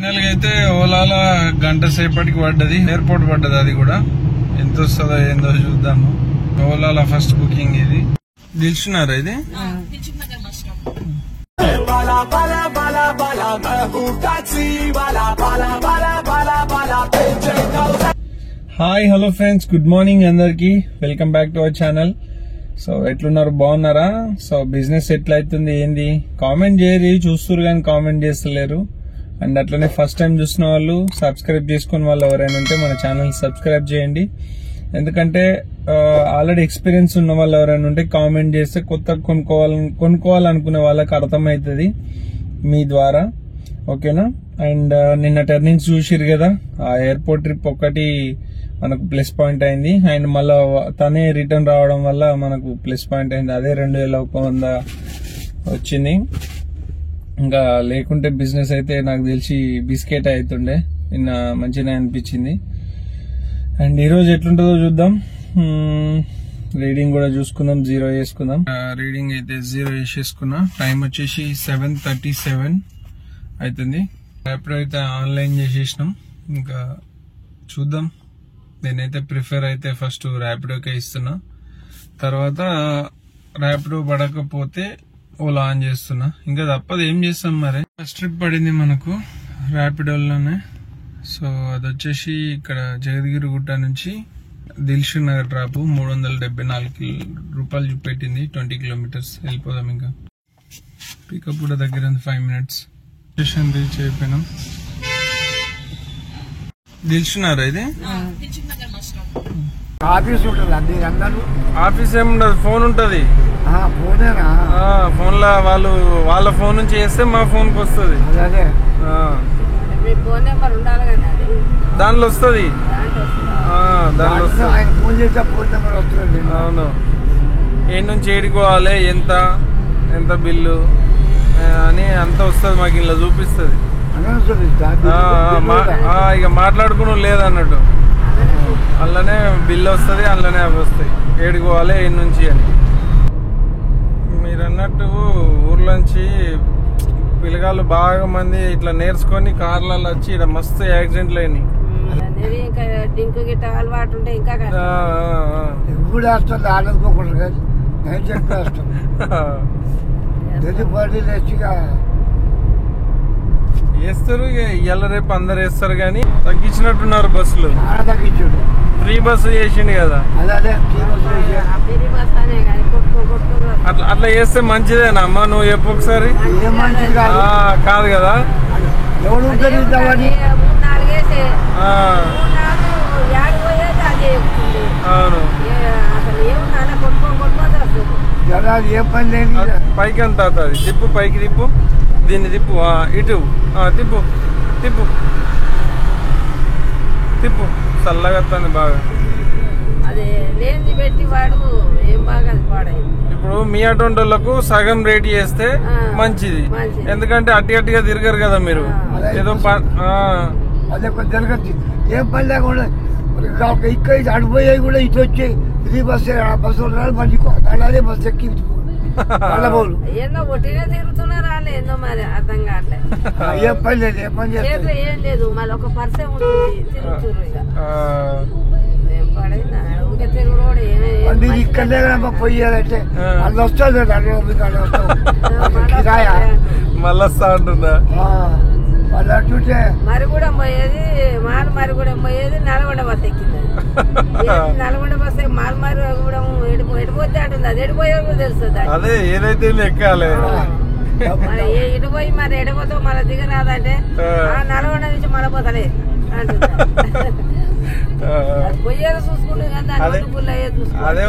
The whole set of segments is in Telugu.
ఫైనల్ గా అయితే ఓలాల గంట సేపటికి పడ్డది, ఎయిర్పోర్ట్ పడ్డది. అది కూడా ఎంత వస్తుందో ఏందో చూద్దాము. ఓలాల ఫస్ట్ బుకింగ్ ఇది. దిల్చున్నారా ఇది? Hi hello friends, good morning అందరికి. Welcome back to our channel. So ఎట్లున్నారు, బాగున్నారా? సో బిజినెస్ ఎట్లా అవుతుంది ఏంది కామెంట్ చేయరు, చూస్తున్నారు కానీ కామెంట్ చేస్తలేరు. అండ్ అట్లనే ఫస్ట్ టైం చూసిన వాళ్ళు, సబ్స్క్రైబ్ చేసుకున్న వాళ్ళు ఎవరైనా ఉంటే మన ఛానల్ సబ్స్క్రైబ్ చేయండి. ఎందుకంటే ఆల్రెడీ ఎక్స్పీరియన్స్ ఉన్న వాళ్ళు ఎవరైనా ఉంటే కామెంట్ చేస్తే కొత్త కొనుక్కోవాలనుకునే వాళ్ళకి అర్థమవుతుంది మీ ద్వారా, ఓకేనా? అండ్ నిన్న టర్నింగ్స్ చూసిరు కదా, ఆ ఎయిర్పోర్ట్ ట్రిప్ ఒకటి మనకు ప్లస్ పాయింట్ అయింది. అండ్ మళ్ళా తనే రిటర్న్ రావడం వల్ల మనకు ప్లస్ పాయింట్ అయింది. అదే 2100 వచ్చింది. ఇంకా లేకుంటే బిజినెస్ అయితే నాకు తెలిసి బిస్కెట్ అవుతుండే. నిన్న మంచిగా అనిపించింది. అండ్ ఈరోజు ఎట్లుంటుందో చూద్దాం. రీడింగ్ కూడా చూసుకుందాం, 0 వేసుకుందాం. రీడింగ్ అయితే 0 వేసేసుకున్నా. టైం వచ్చేసి 7:37 అవుతుంది. ఎప్పుడైతే ఆన్లైన్ చేసేసినాం, ఇంకా చూద్దాం. నేనైతే ప్రిఫర్ అయితే ఫస్ట్ ర్యాపిడోకే ఇస్తున్నా. తర్వాత ర్యాపిడో పడకపోతే ఓలా ఆన్ చేస్తున్నా. ఇంకా తప్పదు, ఏం చేస్తాం మరి. ఫస్ట్ ట్రిప్ పడింది మనకు ర్యాపిడోలోనే. సో అది వచ్చేసి ఇక్కడ జగద్గిరిగుట్ట నుంచి దిల్షుక్ నగర్ డ్రాప్ 374 రూపాయలు చూపెట్టింది. 20 కిలోమీటర్స్ వెళ్ళిపోదాం. ఇంకా పికప్ కూడా దగ్గర 5 మినిట్స్. స్టేషన్ రీచ్ అయిపోయినాం. దిల్షుక్ ఇది ఆఫీస్ ఉంటుంది. అందరూ ఆఫీస్ ఏముండదు, ఫోన్ ఉంటది. ఫోన్ లో వాళ్ళ ఫోన్ నుంచి చేస్తే మా ఫోన్ కి వస్తుంది. దాంట్లో వస్తుంది. అవును, ఏ నుంచి ఏడుకోవాలి, ఎంత బిల్లు అని అంత వస్తుంది మాకు. ఇలా చూపిస్తుంది. ఇక మాట్లాడుకుని లేదన్నట్టు అందులోనే బిల్లు వస్తుంది, అందులోనే అవి వస్తాయి. ఏడుకోవాలి ఏ నుంచి అని. మీరు అన్నట్టు ఊర్లోంచి పిల్లగాళ్ళు బాగా మంది ఇట్లా నేర్చుకొని కార్లలో వచ్చి ఇక్కడ మస్తు యాక్సిడెంట్లు అయినాయి. వేస్తారు ఇవాళ రేపు అందరు వేస్తారు, కానీ తగ్గించినట్టున్నారు బస్సులు. ఫ్రీ బస్సు చేసిండు కదా, అట్లా చేస్తే మంచిదేనా అమ్మా? నువ్వు చెప్పు ఒకసారి. కాదు కదా, అవును. పైకి ఎంత అవుతుంది? తిప్పు, పైకి తిప్పు, దీన్ని తిప్పు, ఇటు తిప్పు తిప్పు తిప్పు. చల్లగా వస్తుంది బాగా. ఇప్పుడు మీ అటువంటి వాళ్ళకు సగం రేట్ చేస్తే మంచిది. ఎందుకంటే అట్టిగా తిరగరు కదా మీరు. ఏదో ఏం పని లేకుండా ఇక్కడ అడిపోయాయి కూడా ఇటు వచ్చి ఇది బస్సు మంచి అలాగే బస్సు ఎక్కి ఏందో ఒట్టినే తిరుగుతున్నారా ఏందో మరి అర్థం కావట్లేదు. ఏ పని లేదు, ఏ పని చేతిలో ఏం లేదు. మళ్ళీ ఒక పర్సే ఉంటుంది, తిరుగుతున్నారు. ఇక ఏం పడైందా ఊరికే తిరుగుడు. మీరు ఇక్కడనే పోయాలంటే అట్లా వస్తుంది. మళ్ళీ వస్తా ఉంటుందా? వాళ్ళు అంటుంటే మరిగూడెం పోయేది, మరిగూడెం పోయేది నల్గొండ బస్సు ఎక్కింది. నల్గొండ బస్సు మరిగూడెం ఎడిపోతే అంటుంది. అది ఎడిపోయేది కూడా తెలుస్తుంది. అదే ఏదైతే ఎక్కాలి. మరి ఇటు పోయి మరి ఎడిపోతావు, మళ్ళీ దిగరాదంటే నల్గొండ నుంచి మళ్ళీ పోతలే అంటుంది. పోయేది చూసుకుంటుంది. అదే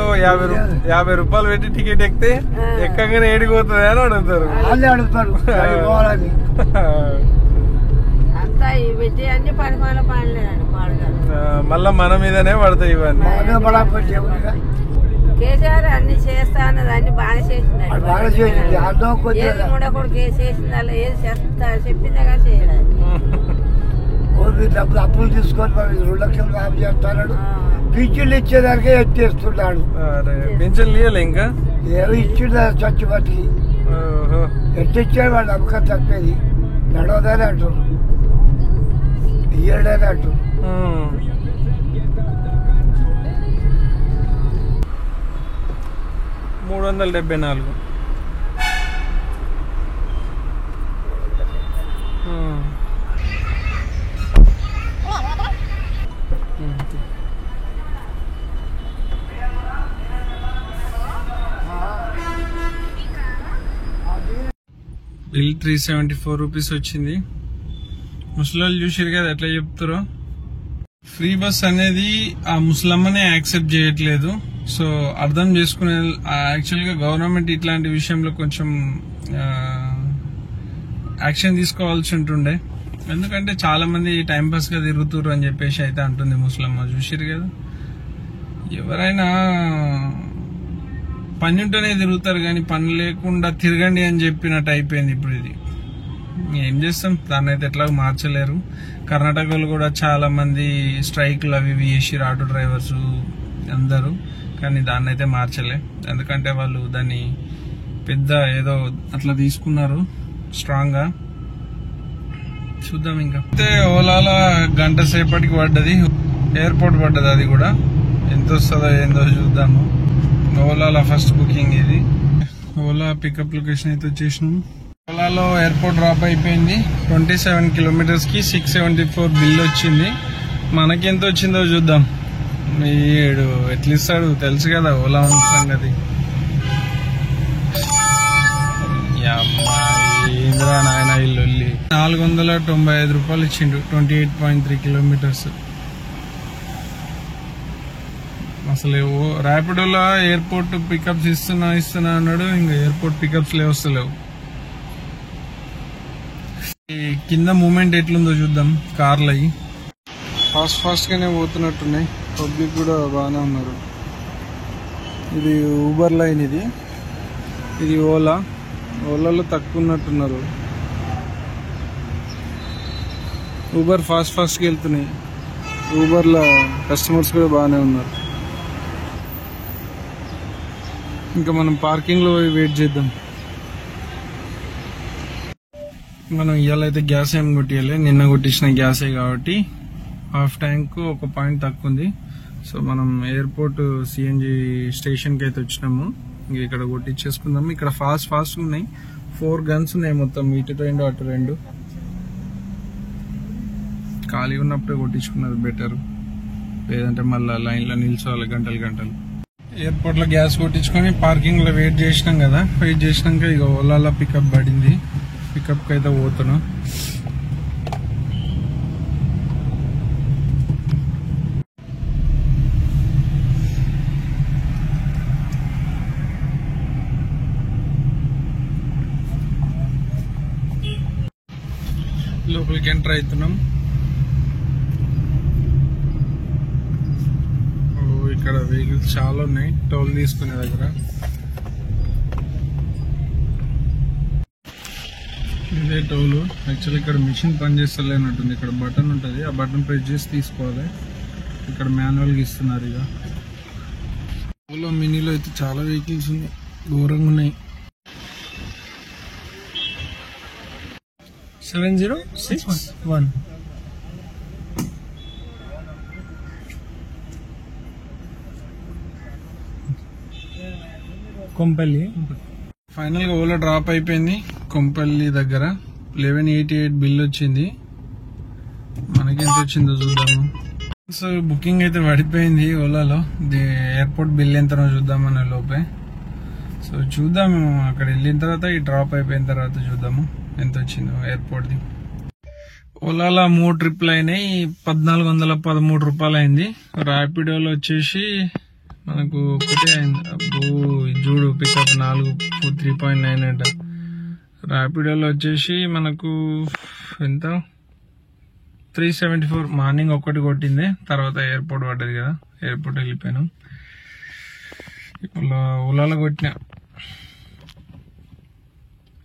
50 రూపాయలు పెట్టి టికెట్ ఎక్కితే ఎక్కగానే ఏడిపోతుంది అని అడుగుతారు. అంతా పెట్టి అన్ని పరిమాణ పడలేదండి. మళ్ళా మన మీదనే పడతాయి ఇవన్నీ. కేసీఆర్ అన్ని చేస్తా అన్నది అన్ని బాగా చేసింది. ఏది ఉండకూడదు చేసింది. అలా ఏది చెప్పిందే కానీ చేయలేదు. డబ్బులు అప్పులు తీసుకొని 2 లక్షలు మాఫీ చేస్తున్నాడు. పింఛన్లు ఇచ్చేదానికే ఎత్తేస్తున్నాడు. పింఛన్లు ఇవ్వలే ఇంకా ఏమో ఇచ్చిండు చచ్చి బతికి. ఎట్టిచ్చాడు వాళ్ళు నమ్మకం తప్పేది. నడవదని అంటున్నారు. ఏడాది అటు 374. బిల్ 374 రూపీస్ వచ్చింది. ముసలాళ్ళు చూసారు కదా ఎట్లా చెప్తారో. ఫ్రీ బస్ అనేది ఆ ముసలమ్మనే యాక్సెప్ట్ చేయట్లేదు. సో అర్థం చేసుకునే యాక్చువల్ గా గవర్నమెంట్ ఇట్లాంటి విషయంలో కొంచెం యాక్షన్ తీసుకోవాల్సి ఉంటుండే. ఎందుకంటే చాలా మంది టైం పాస్ గా తిరుగుతుర్రు అని చెప్పేసి అయితే అంటుంది ముసలమ్మ. చూసారు కదా, ఎవరైనా పని ఉంటేనే తిరుగుతారు కానీ పని లేకుండా తిరగండి అని చెప్పినట్టు అయిపోయింది ఇప్పుడు ఇది. ఏం చేస్తాం, దాన్ని అయితే ఎట్లా మార్చలేరు. కర్ణాటకలో కూడా చాలా మంది స్ట్రైక్లు అవి ఇవి చేసిరు, ఆటో డ్రైవర్స్ అందరూ. కానీ దాన్ని అయితే మార్చలే, ఎందుకంటే వాళ్ళు దాన్ని పెద్ద ఏదో అట్లా తీసుకున్నారు స్ట్రాంగ్ గా. చూద్దాం ఇంకా. అయితే ఓలాలో గంట సేపటికి పడ్డది, ఎయిర్పోర్ట్ పడ్డది. అది కూడా ఎంత వస్తుందో ఏందో చూద్దాము. ఓలాలో ఫస్ట్ బుకింగ్ ఇది. ఓలా పికప్ లొకేషన్ అయితే వచ్చేసినాం. ఓలాలో ఎయిర్పోర్ట్ డ్రాప్ అయిపోయింది. 27 కిలోమీటర్స్ కి 674 బిల్ వచ్చింది. మనకి ఎంత వచ్చిందో చూద్దాం. ఏడు ఎట్లా ఇస్తాడు తెలుసు కదా ఓలా సంగతి. ఏంద్రా నాయన ఇల్లు 495 రూపాయలు ఇచ్చిండు. 28.3 కిలోమీటర్స్. అసలు ర్యాపిడోలో ఎయిర్పోర్ట్ పికప్స్ ఇస్తున్నా అన్నాడు, ఇంకా ఎయిర్పోర్ట్ పికప్స్ వస్తలేవు. కింద మూమెంట్ ఎట్లుందో చూద్దాం. కార్లు అవి ఫాస్ట్ గానే పోతున్నట్టున్నాయి. పబ్లిక్ కూడా బాగానే ఉన్నారు. ఇది ఊబర్ లైన్, ఇది ఓలాలో తక్కువ ఉన్నట్టున్నారు. ఊబర్ ఫాస్ట్గా వెళ్తున్నాయి. ఊబర్లో కస్టమర్స్ కూడా బాగానే ఉన్నారు. ఇంకా మనం పార్కింగ్ లో వెయిట్ చేద్దాం. మనం ఇవాళ అయితే గ్యాస్ ఏం కొట్టియాలి, నిన్న కొట్టించిన గ్యాసే కాబట్టి హాఫ్ ట్యాంక్ ఒక పాయింట్ తక్కువ ఉంది. సో మనం ఎయిర్పోర్ట్ సిఎన్జి స్టేషన్ కి అయితే వచ్చినాము. ఇంకా ఇక్కడ కొట్టించేసుకుందాం. ఇక్కడ ఫాస్ట్ ఉన్నాయి. 4 గన్స్ ఉన్నాయి మొత్తం, ఇటు 2 అటు 2. ఖాళీ ఉన్నప్పుడే కొట్టించుకున్నది బెటర్, లేదంటే మళ్ళీ లైన్ లో నిల్చోవాలి గంటలు. ఎయిర్పోర్ట్ లో గ్యాస్ కొట్టించుకొని పార్కింగ్ లో వెయిట్ చేసినాం కదా. వెయిట్ చేసినాక ఇక ఓలాలో పికప్ పడింది. పికప్ కి అయితే పోతున్నా. లోపలికి ఎంటర్ అవుతున్నాం. ఇక్కడ వెహికల్స్ చాలా ఉన్నాయి టోల్ తీసుకునే దగ్గర. ఇదే టోల్. యాక్చువల్లీ ఇక్కడ మిషన్ పనిచేస్తలేనట్టుంది. ఇక్కడ బటన్ ఉంటుంది, ఆ బటన్ ప్రెస్ చేసి తీసుకోవాలి. ఇక్కడ మాన్యువల్ గా ఇస్తున్నారు. ఇక ఓలా మినీలో అయితే చాలా వెహికల్స్ ఉన్నాయి, ఘోరంగా ఉన్నాయి. 7061 కొంపల్లి. ఫైనల్ గా ఓలా డ్రాప్ అయిపోయింది కొంపల్లి దగ్గర. 1188 బిల్ వచ్చింది. మనకి ఎంత వచ్చిందో చూద్దాము. సో బుకింగ్ అయితే పడిపోయింది ఓలాలో. ఎయిర్పోర్ట్ బిల్ ఎంతనో చూద్దామనే లోపే. సో చూద్దాము, అక్కడ వెళ్ళిన తర్వాత ఈ డ్రాప్ అయిపోయిన తర్వాత చూద్దాము ఎంత వచ్చిందో ఎయిర్పోర్ట్ ది. ఓలాలో 3 ట్రిప్లు అయినాయి. 1413 రూపాయలు అయింది. ర్యాపిడోలో వచ్చేసి మనకు ఒకటే అయింది. చూడు పికప్ 3.9 అంట. ర్యాపిడోలో వచ్చేసి మనకు ఎంత 374. మార్నింగ్ ఒకటి కొట్టింది, తర్వాత ఎయిర్పోర్ట్ పడ్డది కదా, ఎయిర్పోర్ట్ వెళ్ళిపోయినాం. ఓలాలో కొట్టినా.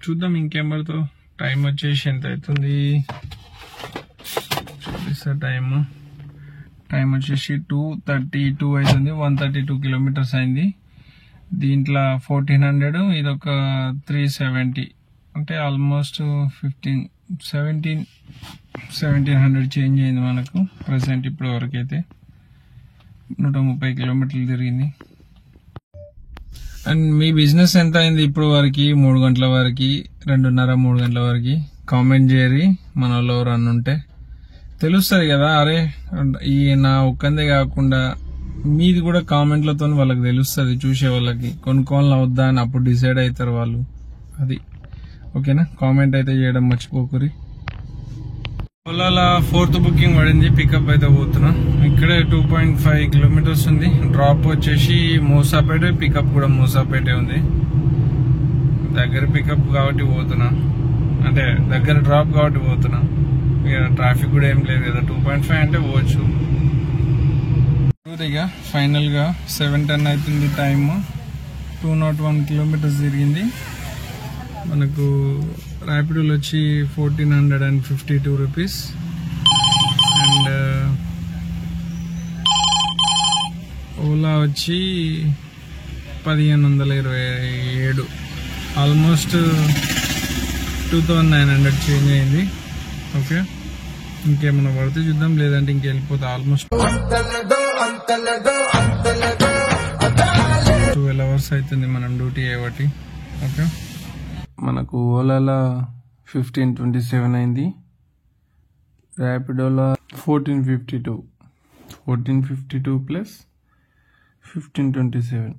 చూద్దాం ఇంకేం పడుతుందో. టైం వచ్చేసి ఎంత అవుతుంది చూపిస్తా. టైం వచ్చేసి 2:32 అవుతుంది. 132 కిలోమీటర్స్ అయింది. దీంట్లో 1400, ఇదొక 370, అంటే ఆల్మోస్ట్ 17 1700 చేంజ్ అయింది మనకు ప్రజెంట్ ఇప్పుడు వరకు అయితే 130 కిలోమీటర్లు తిరిగింది. అండ్ మీ బిజినెస్ ఎంత అయింది ఇప్పుడు వరకు? 3 గంటల వరకు, 2:30 3 గంటల వరకు కామెంట్ చేయరి. మన వాళ్ళు ఎవరు ఉంటే తెలుస్తుంది కదా. అరే ఈ నా ఒక్కందే కాకుండా మీది కూడా కామెంట్లతో వాళ్ళకి తెలుస్తుంది, చూసే వాళ్ళకి కొనుక్కోవాలని అవుద్దా అని అప్పుడు డిసైడ్ అవుతారు వాళ్ళు. అది ఓకేనా? కామెంట్ అయితే చేయడం మర్చిపోకురి. ఓలాలో 4th బుకింగ్ పడింది. పికప్ అయితే పోతున్నా. ఇక్కడే 2.5 కిలోమీటర్స్ ఉంది. డ్రాప్ వచ్చేసి మూసాపేట, పికప్ కూడా మూసాపేటే ఉంది. దగ్గర పికప్ కాబట్టి పోతున్నా, అంటే దగ్గర డ్రాప్ కాబట్టి పోతున్నా. ఇక ట్రాఫిక్ కూడా ఏం లేదు కదా. 2.5 అంటే పోవచ్చు. ఇక ఫైనల్ గా 7:10 అవుతుంది టైమ్. 201 కిలోమీటర్స్ తిరిగింది. మనకు ర్యాపిడోలో వచ్చి 1452 రూపీస్ అండ్ ఓలా వచ్చి 1527, ఆల్మోస్ట్ 2900 చేంజ్ అయింది. ఓకే, ఇంకేమన్నా పడితే చూద్దాం, లేదంటే ఇంకెళ్ళిపోతే ఆల్మోస్ట్ 12 అవర్స్ అవుతుంది మనం డ్యూటీ అయ్యేవాటి. ఓకే, మనకు ఓలాలో 1527 అయింది, ర్యాపిడోలో 1452 ప్లస్ 1527.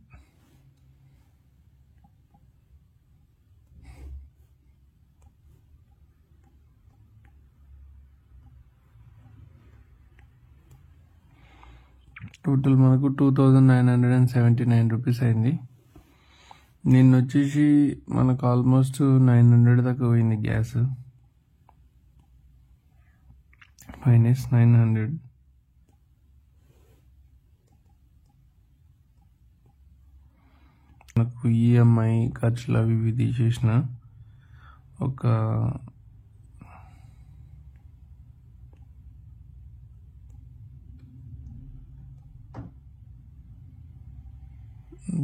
టోటల్ మనకు 2979 రూపీస్ అయింది. నిన్న వచ్చేసి మనకు ఆల్మోస్ట్ 900 దాకా పోయింది గ్యాస్, -900. మనకు ఈఎంఐ ఖర్చులు అవి ఇవి తీసేసిన ఒక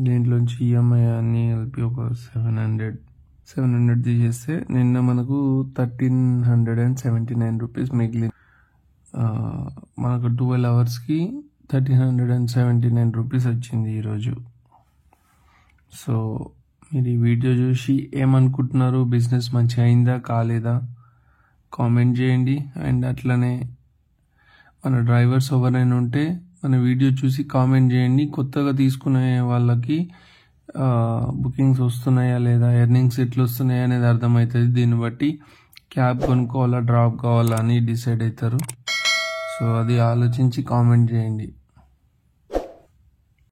దీంట్లోంచి ఈఎంఐ అన్ని కలిపి ఒక 700 తీసేస్తే నిన్న మనకు 1379 రూపీస్ మిగిలింది. మనకు 12 అవర్స్కి 1379 రూపీస్ వచ్చింది ఈరోజు. సో మీరు ఈ వీడియో చూసి ఏమనుకుంటున్నారు? బిజినెస్ మంచిగా అయిందా కాలేదా కామెంట్ చేయండి. అండ్ అట్లనే మన డ్రైవర్స్ ఎవరైనా ఉంటే మన వీడియో చూసి కామెంట్ చేయండి. కొత్తగా తీసుకునే వాళ్ళకి బుకింగ్స్ వస్తున్నాయా లేదా, ఎర్నింగ్స్ ఎట్లా వస్తున్నాయా అనేది అర్థమవుతుంది. దీన్ని బట్టి క్యాబ్ కొనుక్కోవాలా డ్రాప్ కావాలా అని డిసైడ్ అవుతారు. సో అది ఆలోచించి కామెంట్ చేయండి.